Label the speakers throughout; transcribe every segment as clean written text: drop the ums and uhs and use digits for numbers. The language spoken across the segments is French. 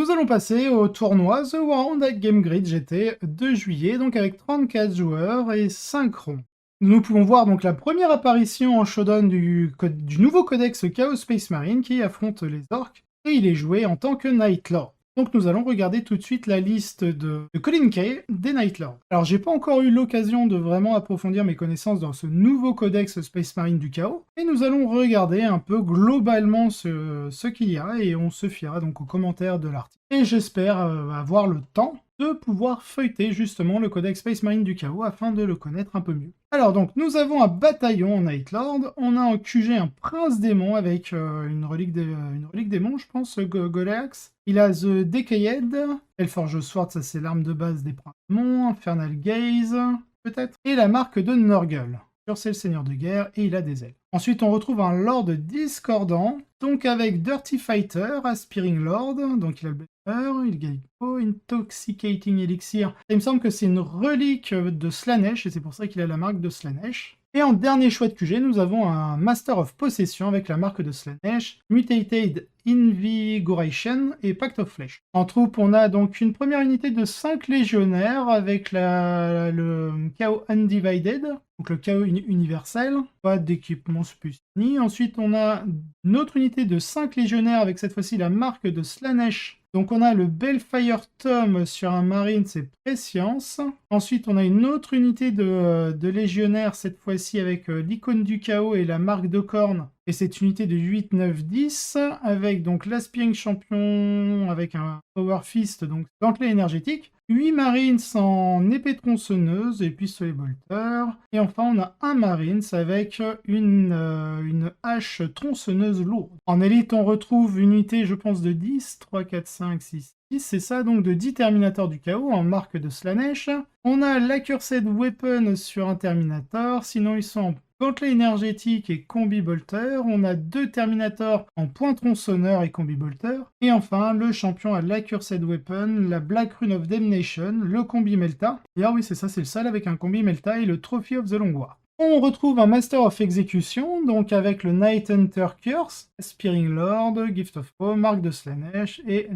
Speaker 1: Nous allons passer au tournoi The World Game Grid GT de juillet, donc avec 34 joueurs et 5 ronds. Nous pouvons voir donc la première apparition en showdown du nouveau codex Chaos Space Marine qui affronte les orques, et il est joué en tant que Night Lord. Donc nous allons regarder tout de suite la liste de Colin Kay des Night Lords. Alors j'ai pas encore eu l'occasion de vraiment approfondir mes connaissances dans ce nouveau codex Space Marine du Chaos, et nous allons regarder un peu globalement ce qu'il y a, et on se fiera donc aux commentaires de l'article. Et j'espère avoir le temps de pouvoir feuilleter justement le codex Space Marine du Chaos afin de le connaître un peu mieux. Alors donc, nous avons un bataillon en Night Lord, on a en QG un prince démon avec une relique démon, je pense, Golax. Il a The Decayed, Hellforge Sword, ça c'est l'arme de base des princes démons, Infernal Gaze, peut-être, et la marque de Nurgle. C'est le seigneur de guerre et il a des ailes. Ensuite, on retrouve un Lord discordant, donc avec Dirty Fighter, Aspiring Lord, donc il a le Banner, il gagne Intoxicating Elixir. Il me semble que c'est une relique de Slaanesh et c'est pour ça qu'il a la marque de Slaanesh. Et en dernier choix de QG, nous avons un Master of Possession avec la marque de Slaanesh, Mutated Invigoration et Pact of Flesh. En troupe, on a donc une première unité de 5 légionnaires avec le Chaos Undivided, donc le Chaos universel, pas d'équipement spécifique. Ensuite, on a une autre unité de 5 légionnaires avec cette fois-ci la marque de Slaanesh. Donc on a le Balefire Tome sur un Marine, c'est Prescience. Ensuite, on a une autre unité de légionnaires, cette fois-ci avec l'icône du chaos et la marque de corne. Et cette unité de 8, 9, 10, avec donc l'Aspiring Champion, avec un Power Fist, donc gantelet énergétique. 8 Marines en épée tronçonneuse et pistolet bolter. Et enfin, on a un Marines avec une hache tronçonneuse lourde. En élite, on retrouve une unité, je pense, de 10, 3, 4, 5, 6, 10. C'est ça, donc de 10 Terminators du chaos en marque de Slaanesh. On a l'Accursed Weapon sur un Terminator. Sinon, ils sont en gantelet énergétique et combi bolter. On a 2 Terminators en point tronçonneur et combi bolter. Et enfin, le champion a l'Accursed Weapon, la Black Rune of Damnation, le combi Melta. Et ah oui, c'est ça, c'est le seul avec un combi Melta et le Trophy of the Long War. On retrouve un Master of Execution, donc avec le Night Hunter Curse, Aspiring Lord, Gift of Home, Marque de Slaanesh et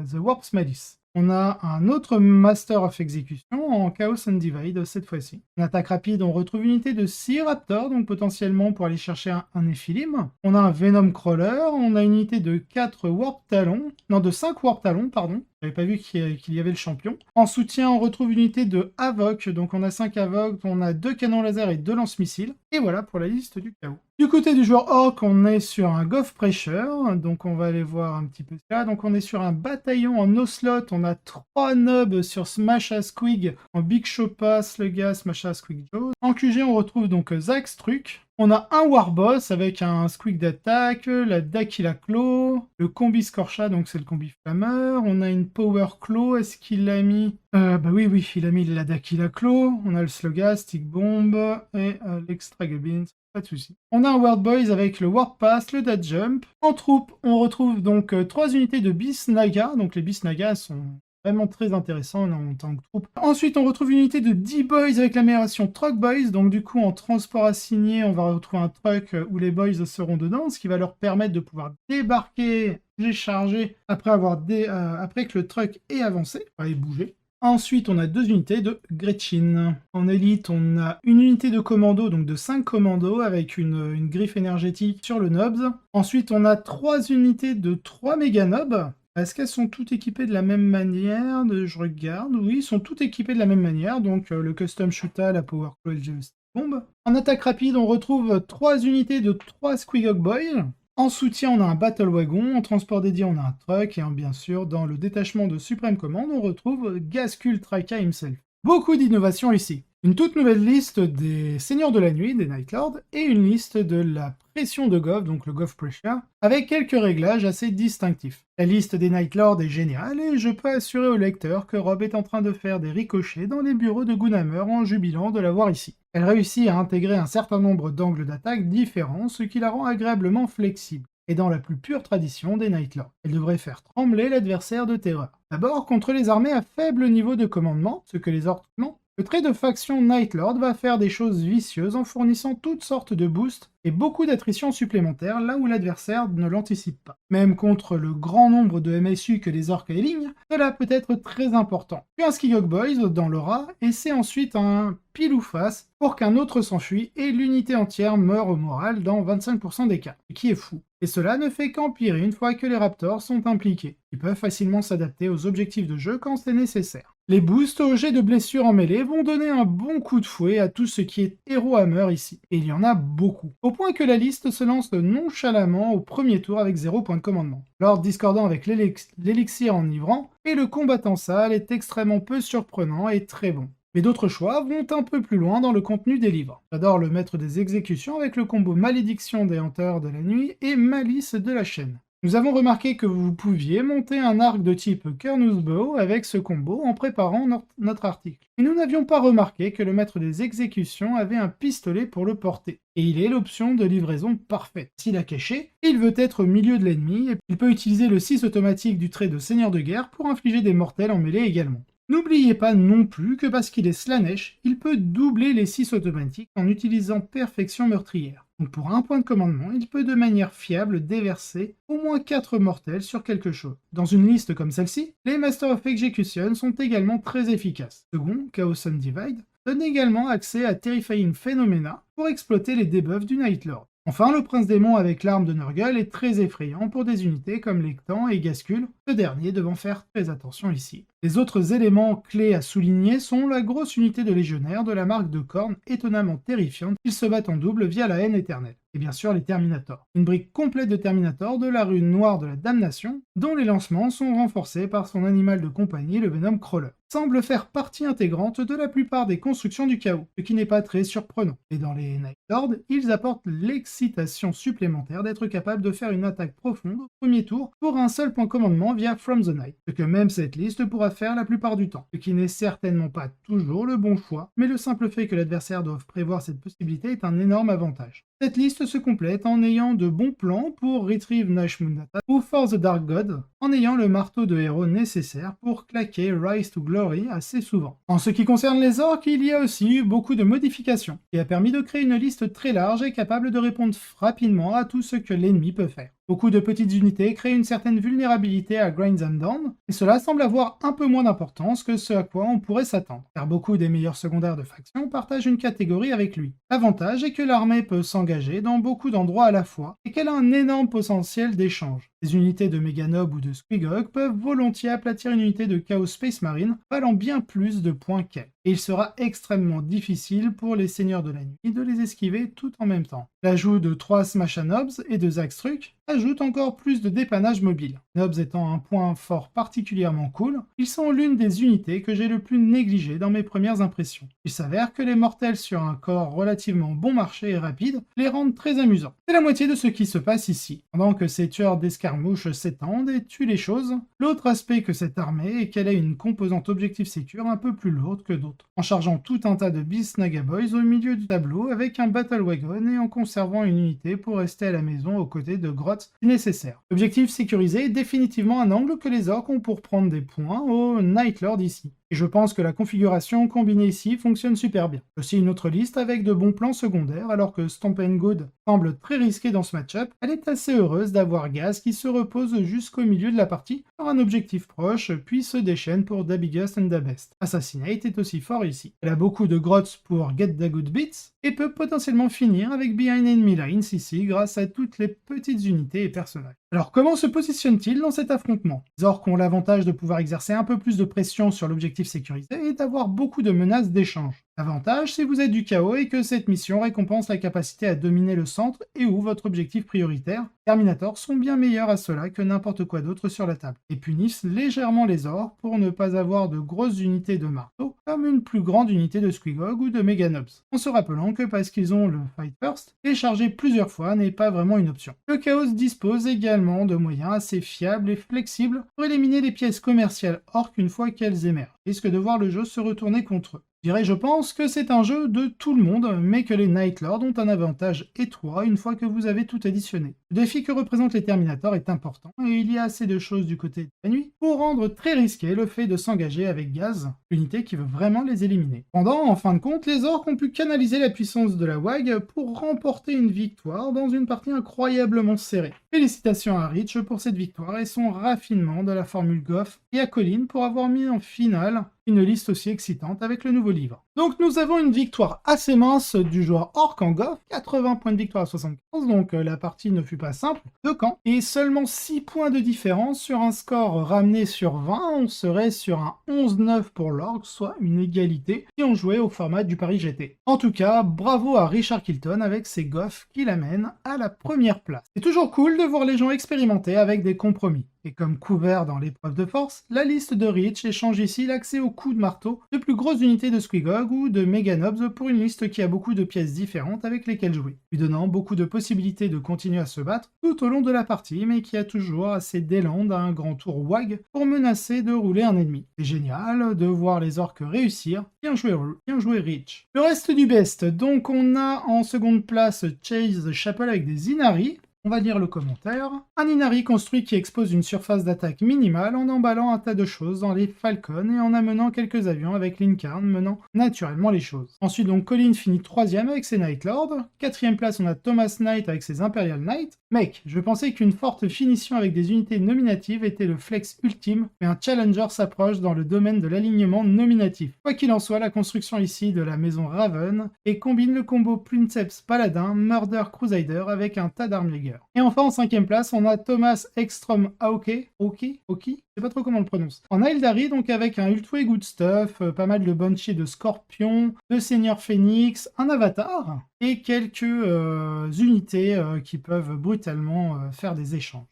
Speaker 1: The Warp's Malice. On a un autre Master of Execution en Chaos Undivide cette fois-ci. En attaque rapide, on retrouve une unité de 6 Raptors, donc potentiellement pour aller chercher un Nephilim. On a un Venom Crawler, on a une unité de 4 Warp Talons, non de 5 Warp Talons, pardon. J'avais pas vu qu'il y avait le champion. En soutien, on retrouve une unité de Havoc, donc on a 5 Havoc, on a 2 canons laser et 2 lance-missiles. Et voilà pour la liste du chaos. Du côté du joueur Orc, on est sur un Goff Pressure, donc on va aller voir un petit peu ça. Donc on est sur un bataillon en Ocelot, on a 3 nobs sur Smash Squig en Big Choppa, Slugga, Smash Squig Jaws. En QG, on retrouve donc Zax Truc. On a un Warboss avec un Squig d'attaque, la Dakila Claw, le combi Scorcha, donc c'est le combi Flammeur. On a une Power Claw, est-ce qu'il l'a mis bah oui, il a mis la Dakila Claw. On a le Slugga, Stick Bomb et l'Extra Gubbins. Pas de soucis. On a un World Boys avec le Warp Pass, le Dad Jump. En troupe, on retrouve donc 3 unités de Beast Naga. Donc les Beast Naga sont vraiment très intéressants en tant que troupe. Ensuite, on retrouve une unité de D-Boys avec l'amélioration Truck Boys. Donc du coup, en transport assigné, on va retrouver un truck où les boys seront dedans, ce qui va leur permettre de pouvoir débarquer, décharger, après que le truck ait avancé, ait bougé. Ensuite, on a 2 unités de Gretchen. En élite, on a une unité de commando, donc de 5 commandos, avec une griffe énergétique sur le Nobs. Ensuite, on a 3 unités de 3 méga nobs. Est-ce qu'elles sont toutes équipées de la même manière? Je regarde. Oui, ils sont toutes équipées de la même manière. Donc, le Custom Shoota, la Power Claw et le Geostic Bomb. En attaque rapide, on retrouve 3 unités de 3 Squigog Boys. En soutien, on a un Battle Wagon, en transport dédié, on a un truck, et bien sûr, dans le détachement de Supreme Command, on retrouve Ghazghkull Traka himself. Beaucoup d'innovations ici. Une toute nouvelle liste des Seigneurs de la Nuit, des Night Lords, et une liste de la pression de Goff, donc le Goff Pressure, avec quelques réglages assez distinctifs. La liste des Night Lords est géniale, et je peux assurer au lecteur que Rob est en train de faire des ricochets dans les bureaux de Gunhammer en jubilant de l'avoir ici. Elle réussit à intégrer un certain nombre d'angles d'attaque différents, ce qui la rend agréablement flexible, et dans la plus pure tradition des Night Lords. Elle devrait faire trembler l'adversaire de terreur. D'abord contre les armées à faible niveau de commandement, ce que les orques n'ont Le trait de faction Nightlord va faire des choses vicieuses en fournissant toutes sortes de boosts et beaucoup d'attrition supplémentaires là où l'adversaire ne l'anticipe pas. Même contre le grand nombre de MSU que les orques alignent, cela peut être très important. Puis un Skigok Boys dans l'aura, et c'est ensuite un pile ou face pour qu'un autre s'enfuit et l'unité entière meurt au moral dans 25% des cas, ce qui est fou. Et cela ne fait qu'empirer une fois que les Raptors sont impliqués. Ils peuvent facilement s'adapter aux objectifs de jeu quand c'est nécessaire. Les boosts au jet de blessures en mêlée vont donner un bon coup de fouet à tout ce qui est héros hammer ici. Et il y en a beaucoup. Au point que la liste se lance nonchalamment au premier tour avec 0 point de commandement. L'ordre discordant avec l'élixir enivrant et le combattant sale est extrêmement peu surprenant et très bon. Mais d'autres choix vont un peu plus loin dans le contenu des livres. J'adore le maître des exécutions avec le combo Malédiction des Hunters de la nuit et Malice de la chaîne. Nous avons remarqué que vous pouviez monter un arc de type Kernus Bow avec ce combo en préparant notre article. Et nous n'avions pas remarqué que le maître des exécutions avait un pistolet pour le porter. Et il est l'option de livraison parfaite. S'il a caché, il veut être au milieu de l'ennemi et il peut utiliser le 6 automatique du trait de Seigneur de Guerre pour infliger des mortels en mêlée également. N'oubliez pas non plus que parce qu'il est Slanesh, il peut doubler les 6 automatiques en utilisant Perfection meurtrière. Donc pour un point de commandement, il peut de manière fiable déverser au moins 4 mortels sur quelque chose. Dans une liste comme celle-ci, les Master of Execution sont également très efficaces. Second, Chaos Sun Divide donne également accès à Terrifying Phenomena pour exploiter les debuffs du Nightlord. Enfin, le Prince Démon avec l'arme de Nurgle est très effrayant pour des unités comme Lectan et Gascul, ce dernier devant faire très attention ici. Les autres éléments clés à souligner sont la grosse unité de légionnaires de la marque de Khorne, étonnamment terrifiante, qu'ils se battent en double via la haine éternelle. Et bien sûr les Terminators. Une brique complète de Terminator de la rune noire de la damnation, dont les lancements sont renforcés par son animal de compagnie, le Venom Crawler. Semble faire partie intégrante de la plupart des constructions du chaos, ce qui n'est pas très surprenant. Et dans les Nightlords, ils apportent l'excitation supplémentaire d'être capables de faire une attaque profonde au premier tour pour un seul point commandement via From the Night, ce que même cette liste pourra faire la plupart du temps, ce qui n'est certainement pas toujours le bon choix, mais le simple fait que l'adversaire doive prévoir cette possibilité est un énorme avantage. Cette liste se complète en ayant de bons plans pour Retrieve Nash Mundata ou For the Dark God, en ayant le marteau de héros nécessaire pour claquer Rise to Glory assez souvent. En ce qui concerne les orques, il y a aussi eu beaucoup de modifications, qui a permis de créer une liste très large et capable de répondre rapidement à tout ce que l'ennemi peut faire. Beaucoup de petites unités créent une certaine vulnérabilité à Grind Them Down, et cela semble avoir un peu moins d'importance que ce à quoi on pourrait s'attendre, car beaucoup des meilleurs secondaires de faction partagent une catégorie avec lui. L'avantage est que l'armée peut s'engager dans beaucoup d'endroits à la fois, et qu'elle a un énorme potentiel d'échange. Les unités de Meganob ou de Squigog peuvent volontiers aplatir une unité de Chaos Space Marine, valant bien plus de points qu'elle. Et il sera extrêmement difficile pour les seigneurs de la nuit de les esquiver tout en même temps. L'ajout de 3 Smashanobs et de Zagstruck ajoute encore plus de dépannage mobile. Nobs étant un point fort particulièrement cool, ils sont l'une des unités que j'ai le plus négligées dans mes premières impressions. Il s'avère que les mortels sur un corps relativement bon marché et rapide les rendent très amusants. C'est la moitié de ce qui se passe ici. Pendant que ces tueurs d'escarmouches s'étendent et tuent les choses, l'autre aspect que cette armée est qu'elle a une composante objectif sécure un peu plus lourde que d'autres, en chargeant tout un tas de Beast Naga Boys au milieu du tableau avec un Battle Wagon et en conservant une unité pour rester à la maison aux côtés de grottes si nécessaire. L'objectif sécurisé est définitivement un angle que les orques ont pour prendre des points au Nightlord ici. Et je pense que la configuration combinée ici fonctionne super bien. Aussi une autre liste avec de bons plans secondaires, alors que Stomp and Good semble très risqué dans ce match-up, elle est assez heureuse d'avoir Gaz qui se repose jusqu'au milieu de la partie sur un objectif proche, puis se déchaîne pour The Biggest and the Best. Assassinate est aussi fort ici. Elle a beaucoup de grottes pour Get the Good Bits, et peut potentiellement finir avec Behind Enemy Lines ici grâce à toutes les petites unités et personnages. Alors comment se positionne-t-il dans cet affrontement? Les orques ont l'avantage de pouvoir exercer un peu plus de pression sur l'objectif sécurisé et d'avoir beaucoup de menaces d'échange. L'avantage, c'est que vous êtes du chaos et que cette mission récompense la capacité à dominer le centre et ou votre objectif prioritaire. Terminators sont bien meilleurs à cela que n'importe quoi d'autre sur la table, et punissent légèrement les orques pour ne pas avoir de grosses unités de marteau, comme une plus grande unité de Squigog ou de Meganobs, en se rappelant que parce qu'ils ont le Fight First, les charger plusieurs fois n'est pas vraiment une option. Le Chaos dispose également de moyens assez fiables et flexibles pour éliminer les pièces commerciales orques une fois qu'elles émergent, risque de voir le jeu se retourner contre eux. Je pense que c'est un jeu de tout le monde, mais que les Night Lords ont un avantage étroit une fois que vous avez tout additionné. Le défi que représentent les Terminators est important, et il y a assez de choses du côté de la nuit pour rendre très risqué le fait de s'engager avec Gaz, l'unité qui veut vraiment les éliminer. Pendant, en fin de compte, les orques ont pu canaliser la puissance de la WAG pour remporter une victoire dans une partie incroyablement serrée. Félicitations à Rich pour cette victoire et son raffinement de la formule Goff, et à Colin pour avoir mis en finale une liste aussi excitante avec le nouveau livre. Donc nous avons une victoire assez mince du joueur Orc en Goff, 80 points de victoire à 75, donc la partie ne fut pas simple, de camp, et seulement 6 points de différence sur un score ramené sur 20, on serait sur un 11-9 pour l'Orc, soit une égalité, et on jouait au format du Paris GT. En tout cas, bravo à Richard Kilton avec ses Goffs qui l'amènent à la première place. C'est toujours cool de voir les gens expérimenter avec des compromis. Et comme couvert dans l'épreuve de force, la liste de Rich échange ici l'accès au coup de marteau de plus grosses unités de Squigog ou de Meganobs pour une liste qui a beaucoup de pièces différentes avec lesquelles jouer, lui donnant beaucoup de possibilités de continuer à se battre tout au long de la partie, mais qui a toujours assez d'élan d'un grand tour WAG pour menacer de rouler un ennemi. C'est génial de voir les orques réussir, bien joué Rich. Le reste du best, donc on a en seconde place Chase Chapel avec des Inari. On va lire le commentaire. Un Inari construit qui expose une surface d'attaque minimale en emballant un tas de choses dans les Falcons et en amenant quelques avions avec Lincarn menant naturellement les choses. Ensuite donc Colin finit 3ème avec ses Night Lords. 4ème place on a Thomas Knight avec ses Imperial Knights. Mec, je pensais qu'une forte finition avec des unités nominatives était le flex ultime, mais un challenger s'approche dans le domaine de l'alignement nominatif. Quoi qu'il en soit, la construction ici de la maison Raven et combine le combo Princeps Paladin, Murder Crusader avec un tas d'armjäger. Et enfin en 5ème place, on a Thomas Ekstrom Aoki, je sais pas trop comment on le prononce. En Aeldari, donc avec un Ultway Good Stuff, pas mal de Banshee de Scorpion, de Seigneur Phoenix, un avatar, et quelques unités qui peuvent brutalement faire des échanges.